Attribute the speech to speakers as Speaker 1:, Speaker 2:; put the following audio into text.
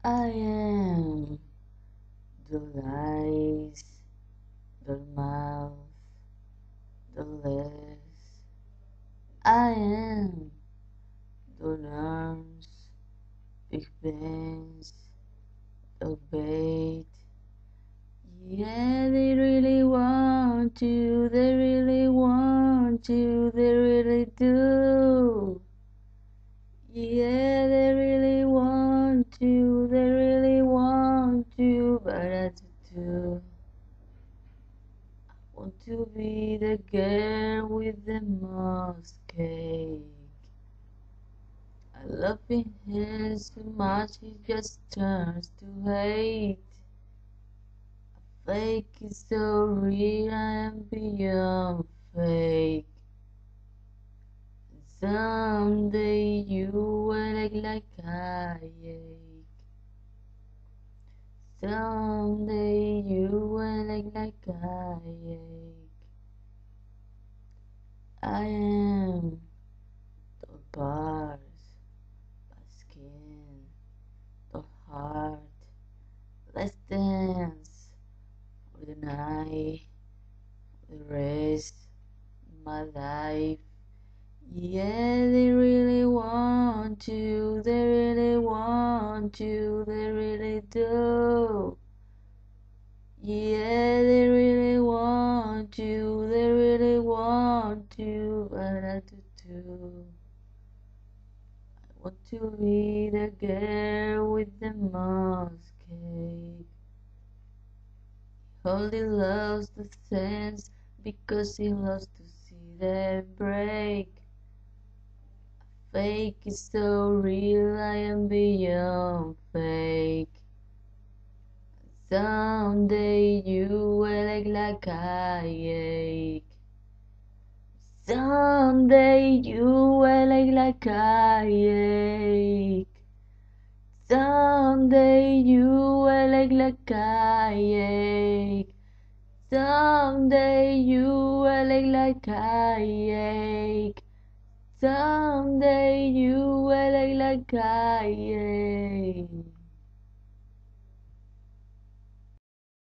Speaker 1: I am the lies, the mouth, the lies. I am the arms, big bands, the bait. Yeah, they really want you, they really want you, they really do. Yeah, they really want you, they really want you, but I do. Want to be the girl with the most cake. I love him so much he just turns to hate. A fake is so real, I am beyond fake. Someday you will act like I ache. Someday you will act like I ache. I am the bars, the skin, the heart. Let's dance for the night, the rest of my life. Yeah, they really want you, they really want you, they really do. Yeah, they really want you, they really want you, but I do too. I want to be the girl with the most cake. Only loves the sense because he loves to see them break. Fake is so real, I am beyond fake. Someday you will act like I ache. Someday you will act like I ache. Someday you will act like I ache. Someday you will act like I ache. Someday you will act like I ache.